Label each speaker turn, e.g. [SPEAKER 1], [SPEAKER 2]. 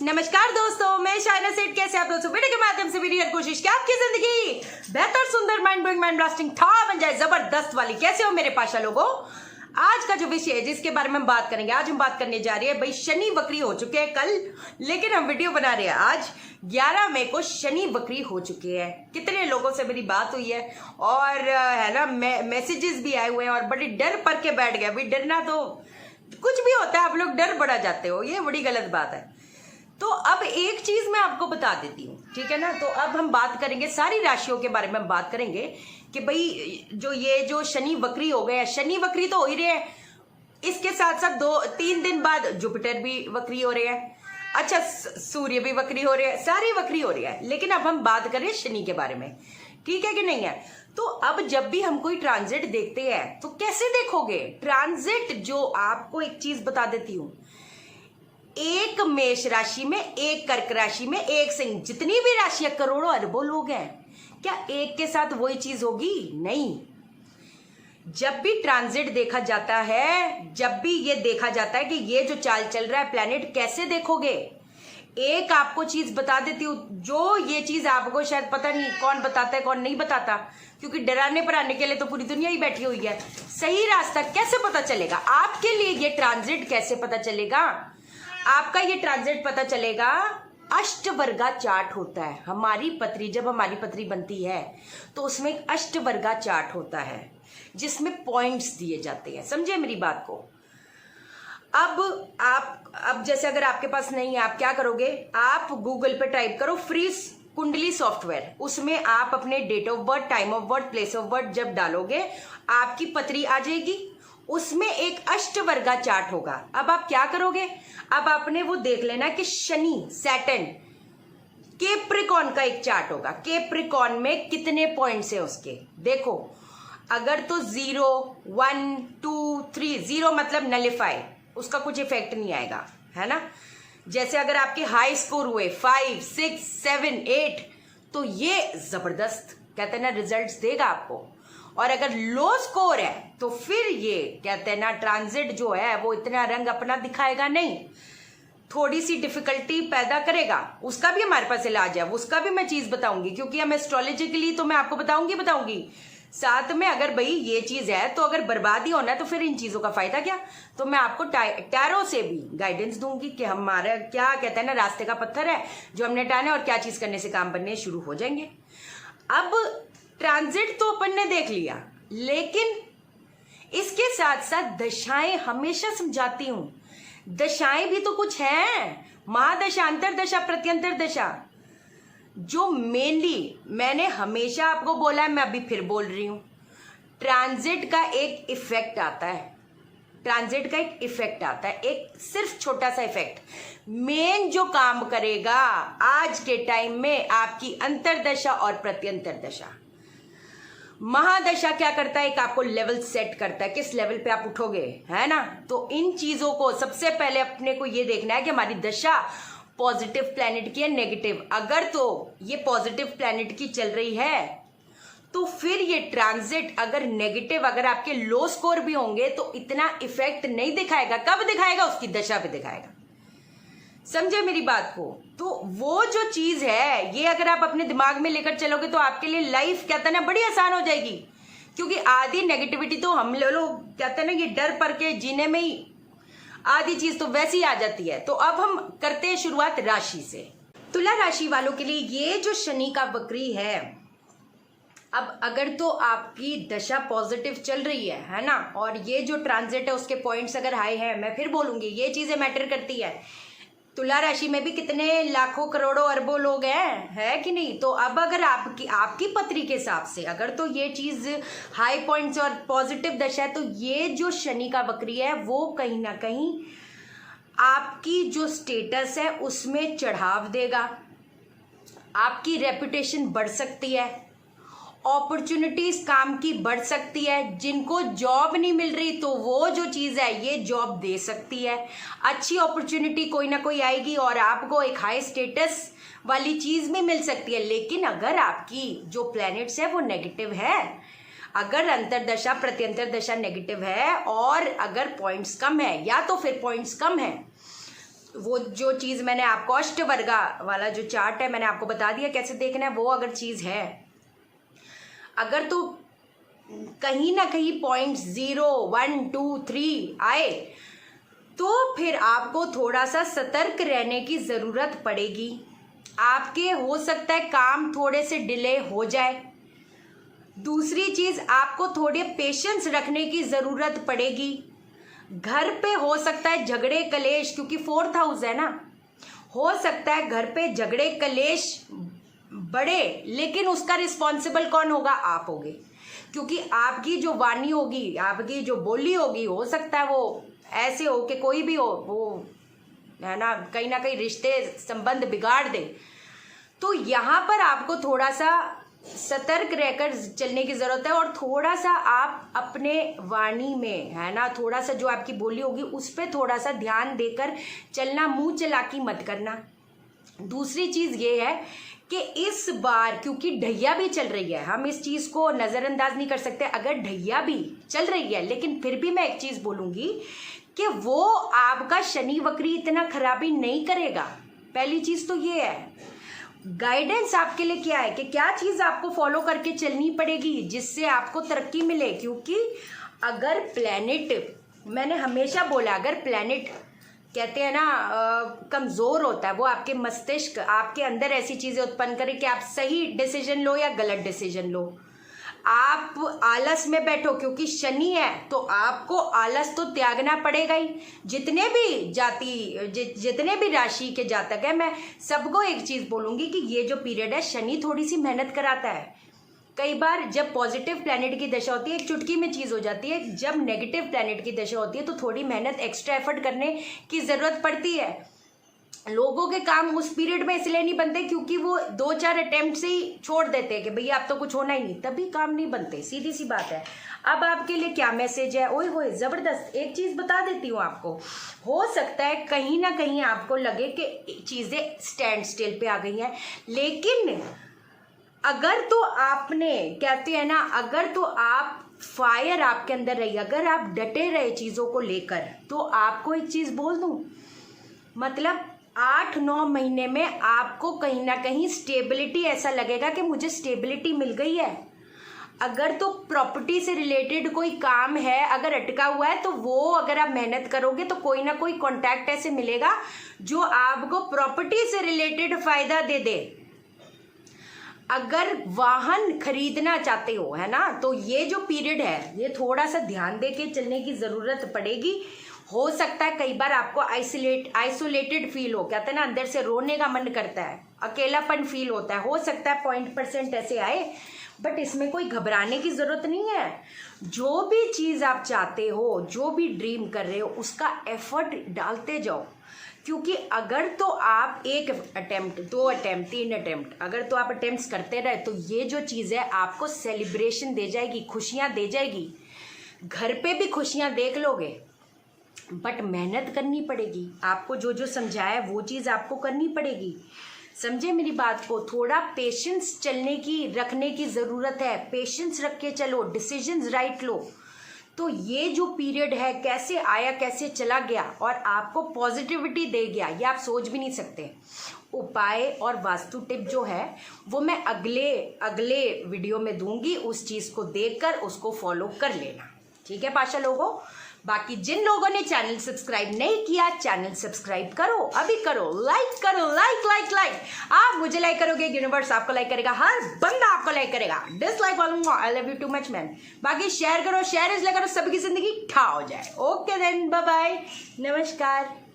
[SPEAKER 1] नमस्कार दोस्तों, मैं शायना सेठ। कैसे आप दोस्तों? वीडियो के माध्यम से मेरी हर कोशिश कि आपकी जिंदगी बेहतर, सुंदर, माइंड ब्लोइंग, माइंड ब्लास्टिंग था बन जाए, जबरदस्त वाली। कैसे हो मेरे पाशा लोगों? आज का जो विषय है जिसके बारे में हम बात करेंगे, आज हम बात करने जा रहे हैं भाई, शनि वक्री हो चुके हैं कल, लेकिन हम वीडियो बना रहे हैं आज 11 मई को। शनि वक्री हो चुके हैं। कितने लोगों से मेरी बात हुई है और है ना, मैसेजेस भी आए हुए हैं और बड़ी डर पर के बैठ गए। भाई डरना तो कुछ भी होता है, आप लोग डर बढ़ा जाते हो, ये बड़ी गलत बात है। तो अब एक चीज मैं आपको बता देती हूँ, ठीक है ना। तो अब हम बात करेंगे सारी राशियों के बारे में, हम बात करेंगे कि भाई जो शनि वक्री हो गए हैं, शनि वक्री तो हो ही रहे हैं, इसके साथ साथ 2-3 दिन बाद जुपिटर भी वक्री हो रहे हैं, अच्छा सूर्य भी वक्री हो रहे हैं, सारी वक्री हो रही है। लेकिन अब हम बात करें शनि के बारे में, ठीक है कि नहीं है। तो अब जब भी हम कोई ट्रांजिट देखते हैं तो कैसे देखोगे ट्रांजिट? जो आपको एक चीज बता देती हूं, एक मेष राशि में, एक कर्क राशि में, एक सिंह, जितनी भी राशियां करोड़ों अरबों लोग हैं, क्या एक के साथ वही चीज होगी? नहीं। जब भी ट्रांजिट देखा जाता है, जब भी ये देखा जाता है कि ये जो चाल चल रहा है प्लेनेट, कैसे देखोगे? एक आपको चीज बता देती हूँ, जो ये चीज आपको शायद पता नहीं कौन बताता है कौन नहीं बताता, क्योंकि डराने पढ़ाने के लिए तो पूरी दुनिया ही बैठी हुई है। सही रास्ता कैसे पता चलेगा आपके लिए? ये ट्रांजिट कैसे पता चलेगा आपका? ये ट्रांजिट पता चलेगा, अष्टवर्गा चार्ट होता है। हमारी पत्री, जब हमारी पत्री बनती है तो उसमें एक अष्टवर्गा चार्ट होता है जिसमें पॉइंट्स दिए जाते हैं। समझे मेरी बात को? अब जैसे अगर आपके पास नहीं है, आप क्या करोगे? आप गूगल पे टाइप करो फ्री कुंडली सॉफ्टवेयर, उसमें आप अपने date of birth, time of birth, place of birth जब डालोगे आपकी पत्री आ जाएगी, उसमें एक अष्टवर्गा चार्ट होगा। अब आप क्या करोगे? अब आपने वो देख लेना कि शनि, सैटर्न, केप्रिकॉन का एक चार्ट होगा। केप्रिकॉन में कितने पॉइंट्स है उसके देखो। अगर तो 0, 1, 2, 3, 0 मतलब नलिफाई, उसका कुछ इफेक्ट नहीं आएगा, है ना। जैसे अगर आपके हाई स्कोर हुए 5, 6, 7, 8, तो ये जबरदस्त कहते हैं ना रिजल्ट्स देगा आपको। और अगर लो स्कोर है तो फिर ये कहते हैं ना ट्रांजिट जो है वो इतना रंग अपना दिखाएगा नहीं, थोड़ी सी डिफिकल्टी पैदा करेगा। उसका भी हमारे पास इलाज है, उसका भी मैं चीज बताऊंगी, क्योंकि हम एस्ट्रोलॉजिकली तो मैं आपको बताऊंगी साथ में। अगर भाई ये चीज है तो अगर बर्बादी होना है तो फिर इन चीजों का फायदा क्या? तो मैं आपको टैरो से भी गाइडेंस दूंगी कि हमारा क्या कहते हैं ना रास्ते का पत्थर है जो हमने टाना और क्या चीज करने से काम बनने शुरू हो जाएंगे। अब ट्रांजिट तो अपन ने देख लिया, लेकिन इसके साथ साथ दशाएं हमेशा समझाती हूं। दशाएं भी तो कुछ हैं, महादशा, अंतरदशा, प्रत्यंतर दशा, जो मेनली मैंने हमेशा आपको बोला है, मैं अभी फिर बोल रही हूं। ट्रांजिट का एक इफेक्ट आता है, ट्रांजिट का एक इफेक्ट आता है, एक सिर्फ छोटा सा इफेक्ट। मेन जो काम करेगा आज के टाइम में आपकी अंतरदशा और प्रत्यंतर दशा। महादशा क्या करता है? एक आपको लेवल सेट करता है, किस लेवल पे आप उठोगे, है ना। तो इन चीजों को सबसे पहले अपने को ये देखना है कि हमारी दशा पॉजिटिव प्लैनेट की है, नेगेटिव। अगर तो ये पॉजिटिव प्लैनेट की चल रही है तो फिर ये ट्रांजिट अगर नेगेटिव, अगर आपके लो स्कोर भी होंगे तो इतना इफेक्ट नहीं दिखाएगा। कब दिखाएगा? उसकी दशा पे दिखाएगा। समझे मेरी बात को? तो वो जो चीज है, ये अगर आप अपने दिमाग में लेकर चलोगे तो आपके लिए लाइफ कहते हैं ना बड़ी आसान हो जाएगी। क्योंकि आधी नेगेटिविटी तो हम लोग कहते हैं ना, ये डर पर के जीने में ही आधी चीज तो वैसी ही आ जाती है। तो अब हम करते हैं शुरुआत राशि से। तुला राशि वालों के लिए ये जो शनि का वक्री है, अब अगर तो आपकी दशा पॉजिटिव चल रही है ना, और ये जो ट्रांजिट है उसके पॉइंट्स अगर हाई है, मैं फिर बोलूंगी ये चीजें मैटर करती है। तुला राशि में भी कितने लाखों करोड़ों अरबों लोग हैं, है कि नहीं। तो अब अगर आपकी पत्री के हिसाब से अगर तो ये चीज हाई पॉइंट्स और पॉजिटिव दशा है, तो ये जो शनि का वक्री है वो कहीं ना कहीं आपकी जो स्टेटस है उसमें चढ़ाव देगा, आपकी रेपुटेशन बढ़ सकती है, अपॉर्चुनिटीज काम की बढ़ सकती है। जिनको जॉब नहीं मिल रही तो वो जो चीज है ये जॉब दे सकती है। अच्छी अपॉर्चुनिटी कोई ना कोई आएगी और आपको एक हाई स्टेटस वाली चीज भी मिल सकती है। लेकिन अगर आपकी जो प्लैनेट्स है वो नेगेटिव है, अगर अंतरदशा प्रत्यंतर दशा नेगेटिव है और अगर पॉइंट्स कम है, या तो फिर पॉइंट्स कम है, वो जो चीज़ मैंने आपको अष्टवर्गा वाला जो चार्ट है मैंने आपको बता दिया कैसे देखना है, वो अगर चीज़ है, अगर तो कहीं ना कहीं पॉइंट 0, 1, 2, 3 आए तो फिर आपको थोड़ा सा सतर्क रहने की ज़रूरत पड़ेगी। आपके हो सकता है काम थोड़े से डिले हो जाए। दूसरी चीज़, आपको थोड़े पेशेंस रखने की ज़रूरत पड़ेगी। घर पे हो सकता है झगड़े कलेश, क्योंकि 4th हाउस है ना, हो सकता है घर पे झगड़े कलेश बढ़े, लेकिन उसका रिस्पॉन्सिबल कौन होगा? आप होगे, क्योंकि आपकी जो वाणी होगी, आपकी जो बोली होगी, हो सकता है वो ऐसे हो कि कोई भी हो वो है ना कहीं रिश्ते संबंध बिगाड़ दे। तो यहाँ पर आपको थोड़ा सा सतर्क रहकर चलने की ज़रूरत है, और थोड़ा सा आप अपने वाणी में है ना, थोड़ा सा जो आपकी बोली होगी उस पर थोड़ा सा ध्यान देकर चलना, मुंह चलाकी मत करना। दूसरी चीज़ ये है कि इस बार क्योंकि ढैया भी चल रही है, हम इस चीज़ को नज़रअंदाज नहीं कर सकते। अगर ढैया भी चल रही है, लेकिन फिर भी मैं एक चीज़ बोलूँगी कि वो आपका शनि वक्री इतना खराबी नहीं करेगा। पहली चीज़ तो ये है। गाइडेंस आपके लिए क्या है कि क्या चीज़ आपको फॉलो करके चलनी पड़ेगी जिससे आपको तरक्की मिले, क्योंकि अगर प्लैनेट, मैंने हमेशा बोला, अगर प्लैनेट कहते हैं ना कमज़ोर होता है, वो आपके मस्तिष्क आपके अंदर ऐसी चीज़ें उत्पन्न करे कि आप सही डिसीजन लो या गलत डिसीजन लो। आप आलस में बैठो, क्योंकि शनि है तो आपको आलस तो त्यागना पड़ेगा ही। जितने भी राशि के जातक है, मैं सबको एक चीज़ बोलूँगी कि ये जो पीरियड है, शनि थोड़ी सी मेहनत कराता है। कई बार जब पॉजिटिव प्लैनेट की दशा होती है एक चुटकी में चीज़ हो जाती है, जब नेगेटिव प्लैनेट की दशा होती है तो थोड़ी मेहनत, एक्स्ट्रा एफर्ट करने की ज़रूरत पड़ती है। लोगों के काम उस पीरियड में इसलिए नहीं बनते क्योंकि वो 2-4 अटेम्प्ट से ही छोड़ देते हैं कि भैया अब तो कुछ होना ही नहीं, तभी काम नहीं बनते, सीधी सी बात है। अब आपके लिए क्या मैसेज है? ओए होए ज़बरदस्त, एक चीज़ बता देती हूँ आपको। हो सकता है कहीं ना कहीं आपको लगे कि चीज़ें स्टैंड स्टिल पे आ गई हैं, लेकिन अगर तो आपने, कहते हैं ना, अगर तो आप फायर आपके अंदर रही, अगर आप डटे रहे चीज़ों को लेकर, तो आपको एक चीज़ बोल दूँ, मतलब 8-9 महीने में आपको कहीं ना कहीं स्टेबिलिटी, ऐसा लगेगा कि मुझे स्टेबिलिटी मिल गई है। अगर तो प्रॉपर्टी से रिलेटेड कोई काम है, अगर अटका हुआ है, तो वो अगर आप मेहनत करोगे तो कोई ना कोई कॉन्टैक्ट ऐसे मिलेगा जो आपको प्रॉपर्टी से रिलेटेड फायदा दे दे। अगर वाहन खरीदना चाहते हो, है ना, तो ये जो पीरियड है ये थोड़ा सा ध्यान दे के चलने की ज़रूरत पड़ेगी। हो सकता है कई बार आपको आइसोलेटेड फील हो, कहते हैं ना अंदर से रोने का मन करता है, अकेलापन फील होता है, हो सकता है 0% ऐसे आए, बट इसमें कोई घबराने की ज़रूरत नहीं है। जो भी चीज़ आप चाहते हो, जो भी ड्रीम कर रहे हो, उसका एफर्ट डालते जाओ, क्योंकि अगर तो आप 1 अटेम्प्ट, 2 अटेम्प्ट, 3 अटेम्प्ट, अगर तो आप अटेम्प्ट्स करते रहे तो ये जो चीज़ है आपको सेलिब्रेशन दे जाएगी, खुशियाँ दे जाएगी। घर पे भी खुशियाँ देख लोगे, बट मेहनत करनी पड़ेगी। आपको जो जो समझाया वो चीज़ आपको करनी पड़ेगी। समझे मेरी बात को? थोड़ा पेशेंस चलने की, रखने की ज़रूरत है। पेशेंस रख के चलो, डिसीजंस राइट लो। तो ये जो पीरियड है कैसे आया कैसे चला गया और आपको पॉजिटिविटी दे गया, ये आप सोच भी नहीं सकते। उपाय और वास्तु टिप जो है वो मैं अगले वीडियो में दूंगी, उस चीज़ को देखकर उसको फॉलो कर लेना, ठीक है पाशा लोगों। बाकी जिन लोगों ने चैनल सब्सक्राइब नहीं किया, चैनल सब्सक्राइब करो, अभी करो, लाइक करो, लाइक। आप मुझे लाइक करोगे, यूनिवर्स आपको लाइक करेगा, हर बंदा आपको लाइक करेगा। डिसलाइक वालों I love you too much man. बाकी शेयर करो, शेयर इसलिए करो सबकी जिंदगी ठा हो जाए। ओके देन, बाय बाय, नमस्कार।